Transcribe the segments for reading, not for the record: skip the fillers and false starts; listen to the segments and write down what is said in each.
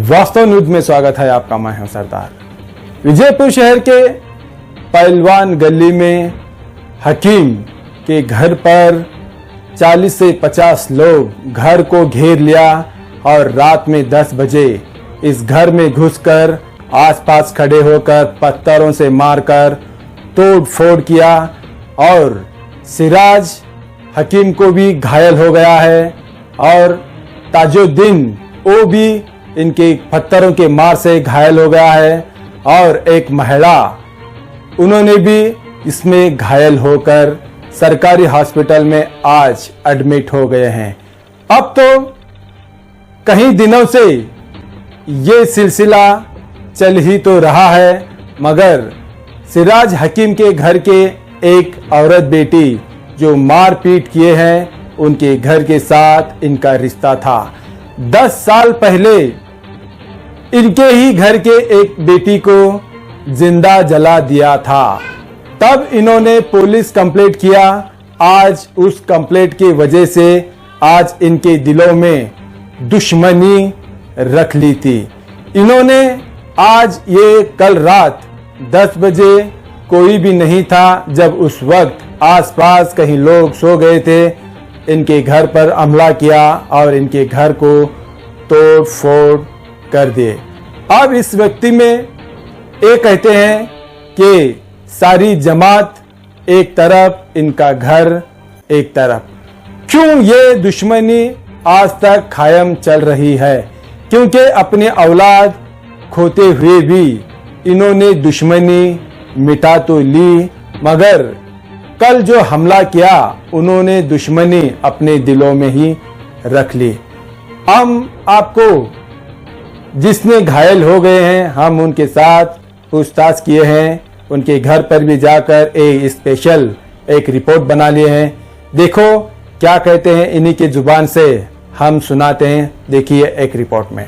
वास्तव न्यूज में स्वागत है आपका। मैं हूं सरदार। विजयपुर शहर के पहलवान गली में हकीम के घर पर 40 से 50 लोग घर को घेर लिया और रात में 10 बजे इस घर में घुसकर आसपास खड़े होकर पत्थरों से मारकर तोड़ फोड़ किया और सिराज हकीम को भी घायल हो गया है और ताजुद्दीन वो भी इनके पत्थरों के मार से घायल हो गया है और एक महिला उन्होंने भी इसमें घायल होकर सरकारी हॉस्पिटल में आज एडमिट हो गए हैं। अब तो कई दिनों से ये सिलसिला चल ही तो रहा है, मगर सिराज हकीम के घर के एक औरत बेटी जो मारपीट किए हैं उनके घर के साथ इनका रिश्ता था। 10 साल पहले इनके ही घर के एक बेटी को जिंदा जला दिया था। तब इन्होंने पुलिस कंप्लेंट किया। आज उस कंप्लेंट की वजह से आज इनके दिलों में दुश्मनी रख ली थी। इन्होंने आज ये कल रात 10 बजे कोई भी नहीं था, जब उस वक्त आसपास कहीं लोग सो गए थे, इनके घर पर हमला किया और इनके घर को तोड़ फोड़ कर दिए। अब इस व्यक्ति में ये कहते हैं कि सारी जमात एक तरफ, इनका घर एक तरफ। क्यों ये दुश्मनी आज तक कायम चल रही है? क्योंकि अपने औलाद खोते हुए भी इन्होंने दुश्मनी मिटा तो ली, मगर कल जो हमला किया उन्होंने दुश्मनी अपने दिलों में ही रख ली। हम आपको जिसने घायल हो गए हैं, हम उनके साथ पूछताछ किए हैं, उनके घर पर भी जाकर एक स्पेशल एक रिपोर्ट बना लिए हैं। देखो क्या कहते हैं, इन्हीं की जुबान से हम सुनाते हैं। देखिए एक रिपोर्ट में।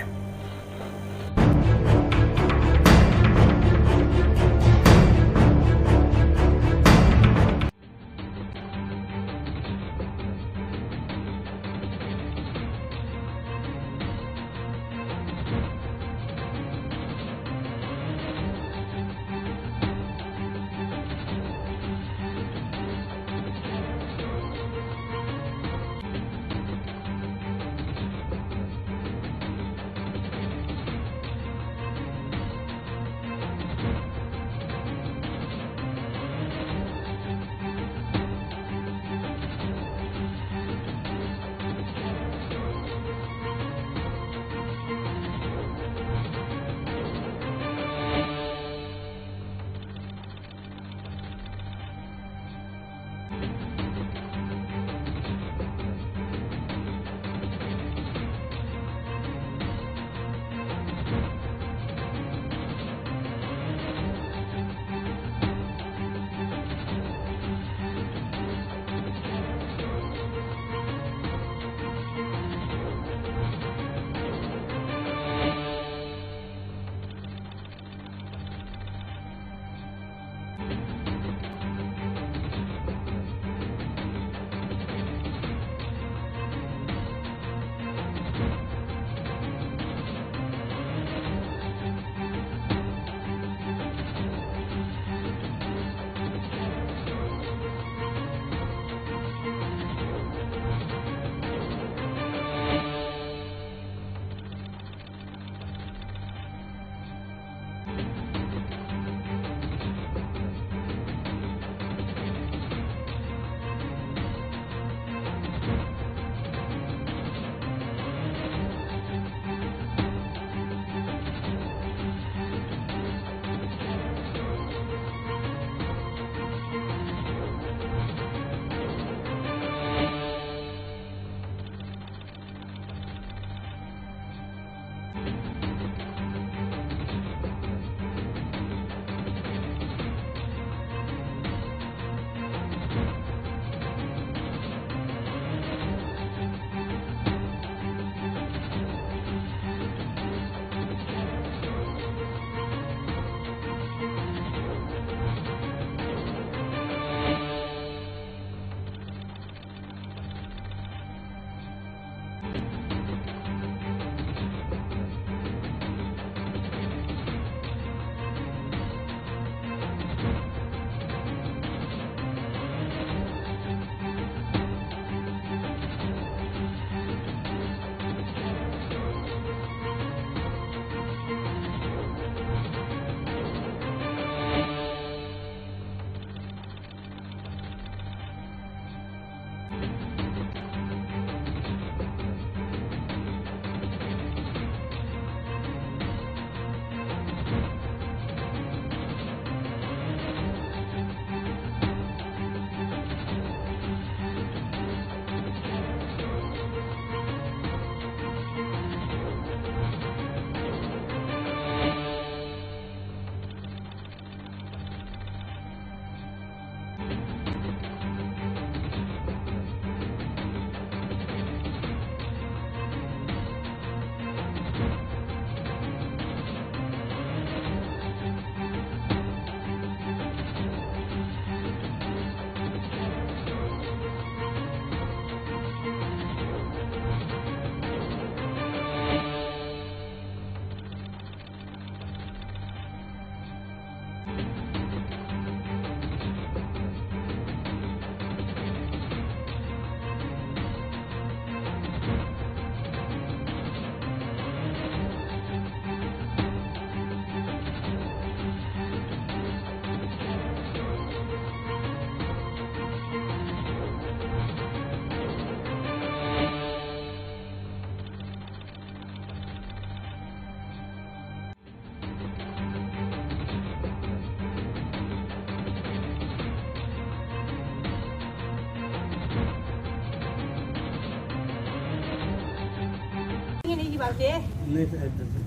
बात है?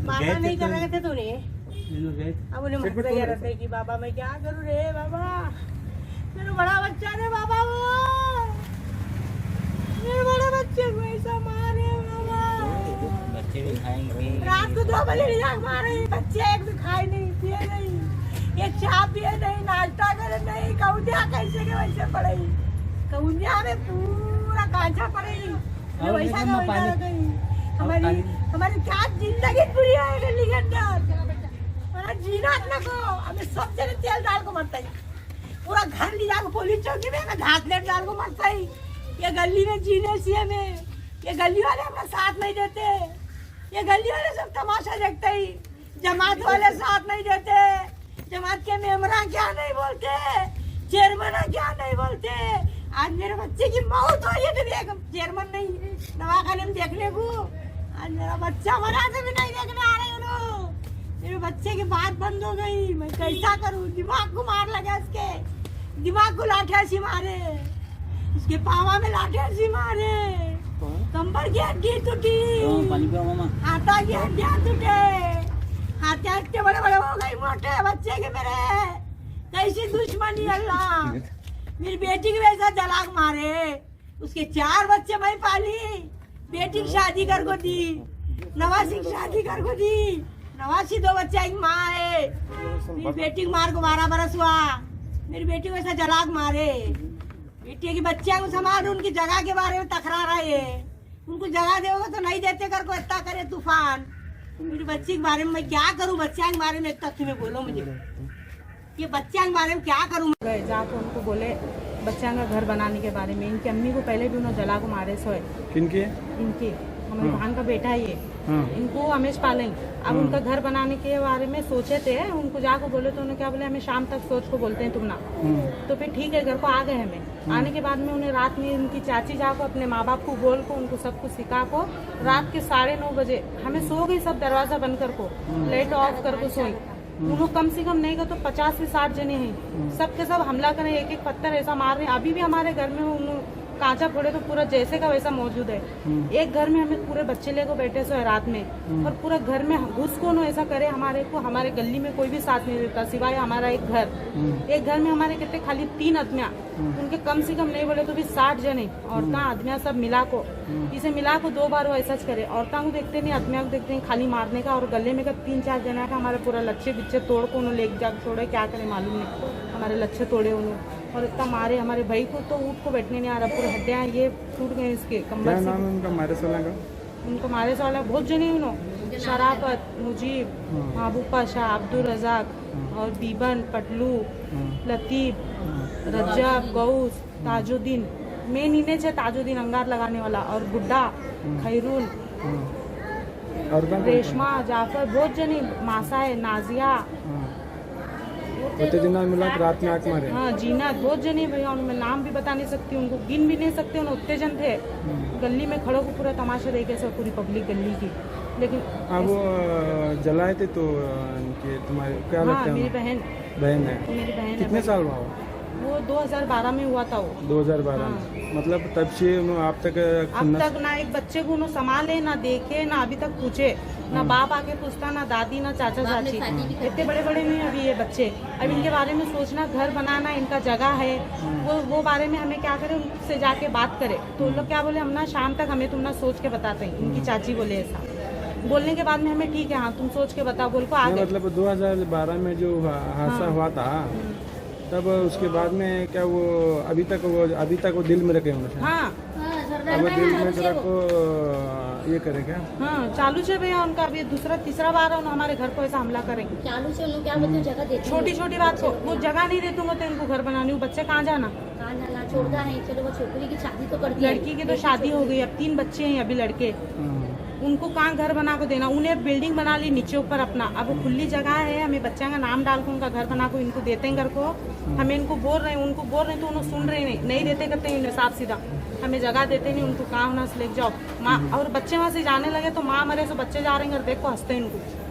माना नहीं कर रहे थे तूने? अब उन्हें मत गया रहते कि बाबा मैं क्या करूँ रे बाबा, मेरा बड़ा बच्चा रे बाबा, वो मेरे बड़े बच्चे को ऐसा मारे बाबा, बच्चे भी खाएंगे। रात को 2 बजे जाग मारे बच्चे, एक भी खाए नहीं पिए नहीं, एक चाय पिए नहीं, नाश्ता करे नहीं, कौनिया कैसे के वैसे पड़े, कौनिया में पूरा कांचा पड़े, वैसा का वैसा रह गई। हमारी क्या जिंदगी पूरी है गली के अंदर, हमारा जीना न को, हमें सब जने तेल डाल को मरता है, पूरा घर ले जाकर पुलिस चौकी में हमें घास लेट डाल को मरता है। ये गली में जीने से हमें, ये गली वाले हमें साथ नहीं देते, ये गली वाले सब तमाशा देखते ही, जमात वाले साथ नहीं देते, जमात के मेम्बरान क्या नहीं बोलते, चेयरमैन क्या नहीं बोलते। आज मेरे बच्चे की मौत हुई है तो चेयरमैन नहीं दवाखाने में देखने को, आज मेरा बच्चा मरा तो भी नहीं देखने आ रहे हो लोग, मेरे बच्चे की बात बंद हो गई, मैं कैसा करूं, दिमाग को मार लगा, इसके दिमाग को लाठियां से मारे, इसके पावा में लाठियां से मारे, कंबर की हड्डी टूटी, हाथा की हड्डियां टूटे, हाथ इतने बड़े बड़े हो गए मोटे बच्चे के मेरे, कैसी दुश्मनी अल्लाह, मेरी बेटी की वैसा जलाग मारे, उसके 4 बच्चे मैं पाली, बेटी की शादी कर को दी, नवासी की शादी कर को दी, नवासी 2 बच्चे की माँ है, मेरी बेटी को मार को 12 बरस हुआ, मेरी बेटी को ऐसा जलाग मारे, बेटी की बच्चियां को संभाल, उनकी जगह के बारे में तकरा रहे है, उनको जगह दोगे तो नहीं देते कर को, इतना करे तूफान, मेरी बच्ची के बारे में मैं क्या करूं, बच्चा के बारे में एक तक तुम्हें बोलो मुझे, ये बच्चा के बारे में क्या करूं। जाकर उनको बोले बच्चा का घर बनाने के बारे में, इनकी अम्मी को पहले भी उन्होंने जला को मारे सोए, किनके? इनकी हमारे भान का बेटा है ये, इनको हमेश पालेंगे। अब उनका घर बनाने के बारे में सोचे थे, उनको जाकर बोले तो उन्होंने क्या बोले, हमें शाम तक सोच को बोलते हैं तुम ना, तो फिर ठीक है घर को आ गए हमें। आने के बाद में उन्हें रात में उनकी चाची जाको अपने माँ बाप को बोल को उनको सब कुछ सिखा को, रात के 9:30 बजे हमें सो गई, सब दरवाजा बंद कर को, लाइट ऑफ कर को सोई, उन्होंने कम से कम नहीं का तो 50 से 60 जने हैं, सबके सब हमला करें, एक एक पत्थर ऐसा मार रहे हैं। अभी भी हमारे घर में कांचा फोड़े तो पूरा जैसे का वैसा मौजूद है। एक घर में हमें पूरे बच्चे लेकर बैठे सो है रात में, और पूरा घर में घुस को ऐसा करे हमारे को, हमारे गली में कोई भी साथ नहीं देता सिवाय हमारा एक घर, एक घर में हमारे कितने खाली 3 आदमियाँ, उनके कम से कम नहीं बोले तो भी 60 जने औरता आदमियाँ सब मिला को, इसे मिला को 2 बार वो ऐसा करे, औरता को देखते नहीं आदमियों को देखते हैं, खाली मारने का, और गले में का 3-4 जना का हमारे पूरा लच्छे बिच्छे तोड़ को उन्होंने ले जा छोड़े, क्या करे मालूम नहीं, हमारे लच्छे तोड़े उन्होंने, और इतना मारे हमारे भाई को तो ऊँट को बैठने नहीं आ रहा, पूरे हड्डियाँ ये टूट गए इसके कमर से। उनका मारे साला का? उनको मारे साला बहुत जने उन्होंने, शराफत, मुजीब, महबूब पाशा, अब्दुल रजाक और बीबन, पटलू, लतीफ, रज्जब, गौस, ताजुद्दीन, मेन इन्हें छे ताजुद्दीन अंगार लगाने वाला, और गुड्डा, खैरुल, रेशमा, जाफर, बहुत जने, मासा है, नाजिया, मिला रात में आंख मारे। हाँ जीना, बहुत जने भैया, मैं नाम भी बता नहीं सकती, उनको गिन भी नहीं सकते, उन्हें उतने जन थे, गली में खड़ो को पूरा तमाशा देखे सब पूरी पब्लिक गली की। लेकिन अब वो जलाए थे तो तुम्हारे क्या लगता है? मेरी बहन है, मेरी बहन। कितने साल हुआ वो 2012 में हुआ था वो। 2012 में, मतलब तब से आप तक अब तक ना एक बच्चे को उन्होंने संभाले, ना देखे, ना अभी तक पूछे, ना बाप आके पूछता, ना दादी, ना चाचा चाची, इतने बड़े बड़े नहीं अभी ये बच्चे। अब इनके बारे में सोचना, घर बनाना, इनका जगह है, वो बारे में हमें क्या करें, उनसे जाके बात करें, तो उन लोग क्या बोले, हम ना शाम तक हमें तुम ना सोच के बताते हैं, इनकी चाची बोले ऐसा, बोलने के बाद में हमें ठीक है हाँ तुम सोच के बताओ बोल को आ गए। मतलब 2012 में जो हादसा हुआ था, तब उसके बाद में क्या वो अभी तक वो दिल में रखे होंगे? हाँ अब दिल में रखो ये करे क्या? हाँ चालू से भैया उनका अभी दूसरा तीसरा बार हमारे घर को ऐसा हमला करेंगे। चालू से उन्होंने क्या बोलते हैं, जगह देते, छोटी छोटी बात को वो जगह नहीं देते तो इनको घर बनाने, बच्चे कहाँ जाना, छोड़ता है। चलो वो छोकरी की शादी तो कर दी, लड़की की तो शादी हो गई, अब 3 बच्चे हैं अभी लड़के, उनको कहाँ घर बना को देना, उन्हें बिल्डिंग बना ली नीचे ऊपर अपना, अब वो खुली जगह है, हमें बच्चा का नाम डाल को उनका घर बना को इनको देते हैं घर को, हमें इनको बोल रहे हैं, उनको बोल रहे हैं तो उन्हें सुन रहे नहीं देते करते हैं साफ सीधा, हमें जगह देते नहीं, उनको कहाँ होना से लेके जाओ माँ, और बच्चे वहाँ से जाने लगे तो माँ मरे सो बच्चे जा रहे हैं घर, देखो हंसते हैं इनको।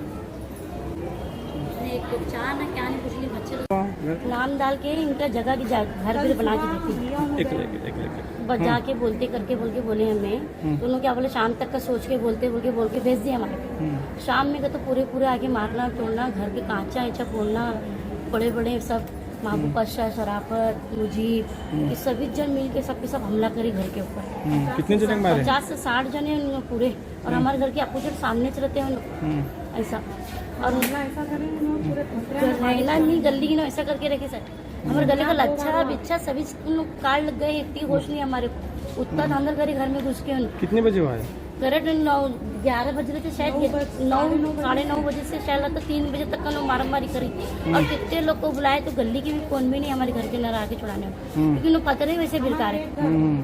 नाम डाल के इनका जगह की घर भी बना के देती है। बजा के बोलते करके बोले हमें, तो उन्होंने क्या बोले शाम तक का सोच के बोल के भेज दिया हमारे। शाम में का तो पूरे आगे मारना तोड़ना, घर के कांचा ऐचा फोड़ना, बड़े सब महबूब बादशाह, शराफत, मुजीब, ये सभी जन मिल के सबके सब हमला करी घर के ऊपर। कितने जने मारे? 50 से 60 जने पूरे, और हमारे घर के अपोजिट सामने से रहते हैं ऐसा, और ऐसा करें पूरे रहना नहीं गली की ना ऐसा करके रखे सर। हमारे गले का लच्छा बिच्छा सभी कार्ड लग गए, इतनी होश नहीं हमारे को, उतना अंदर करे घर में घुस के। कितने बजे हुआ है? करेक्ट 11 बजे थे शायद, 9 साढ़े 9 बजे से शायद लगता 3 बजे तक का लोग मारामारी करी। और कितने लोग को बुलाए तो गली की भी कौन भी नहीं हमारे घर के न आके छुड़ाने, क्योंकि लोग पता नहीं वैसे बिलकारे।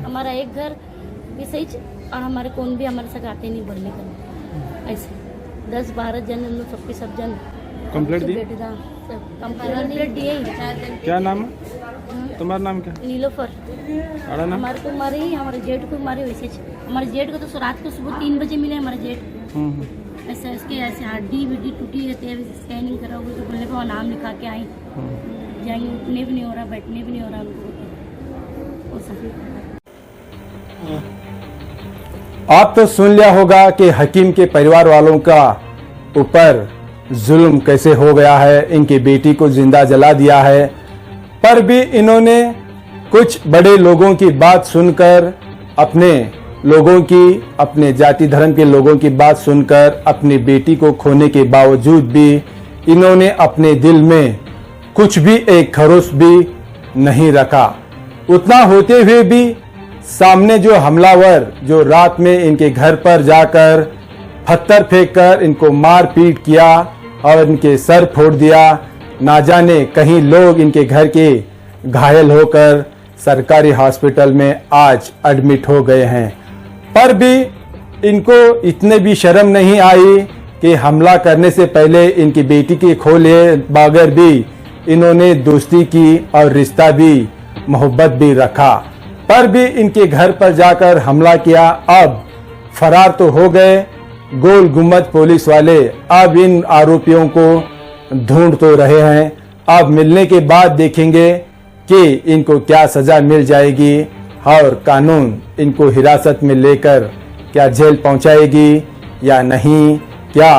हमारा एक घर भी सही और हमारे कौन भी हमारे साथ आते नहीं बोलने का, ऐसे 10-12 जन हम लोग सबके सब जन कंप्लेंट दी? कंप्लेंट दिए। क्या नाम है तुम्हारा? नाम क्या? नीलोफर। नाम? हमारे को मारे ही, हमारे जेठ को मारे वैसे। हमारे जेठ को तो रात को सुबह 3 बजे मिले हमारे जेठ। ऐसे इसके ऐसे हड्डी टूटी रहती है, स्कैनिंग करा हुआ तो बोलने पर नाम लिखा के आई जाएंगे, उठने भी नहीं हो रहा, बैठने भी नहीं हो रहा उनको। आप तो सुन लिया होगा कि हकीम के परिवार वालों का ऊपर जुल्म कैसे हो गया है, इनकी बेटी को जिंदा जला दिया है, पर भी इन्होंने कुछ बड़े लोगों की बात सुनकर, अपने लोगों की, अपने जाति धर्म के लोगों की बात सुनकर, अपनी बेटी को खोने के बावजूद भी इन्होंने अपने दिल में कुछ भी एक खरोश भी नहीं रखा। उतना होते हुए भी सामने जो हमलावर जो रात में इनके घर पर जाकर पत्थर फेंककर इनको मार पीट किया और इनके सर फोड़ दिया, ना जाने कहीं लोग इनके घर के घायल होकर सरकारी हॉस्पिटल में आज एडमिट हो गए हैं, पर भी इनको इतने भी शर्म नहीं आई कि हमला करने से पहले इनकी बेटी के खो लिए बगैर भी इन्होंने दोस्ती की और रिश्ता भी मोहब्बत भी रखा, पर भी इनके घर पर जाकर हमला किया। अब फरार तो हो गए, गोल गुम्बद पुलिस वाले अब इन आरोपियों को ढूंढ तो रहे हैं। अब मिलने के बाद देखेंगे कि इनको क्या सजा मिल जाएगी और कानून इनको हिरासत में लेकर क्या जेल पहुंचाएगी या नहीं, क्या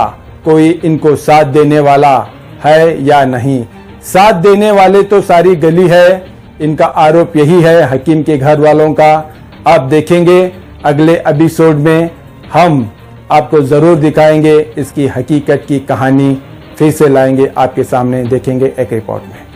कोई इनको साथ देने वाला है या नहीं। साथ देने वाले तो सारी गली है, इनका आरोप यही है हकीम के घर वालों का। आप देखेंगे अगले एपिसोड में हम आपको जरूर दिखाएंगे इसकी हकीकत की कहानी, फिर से लाएंगे आपके सामने, देखेंगे एक रिपोर्ट में।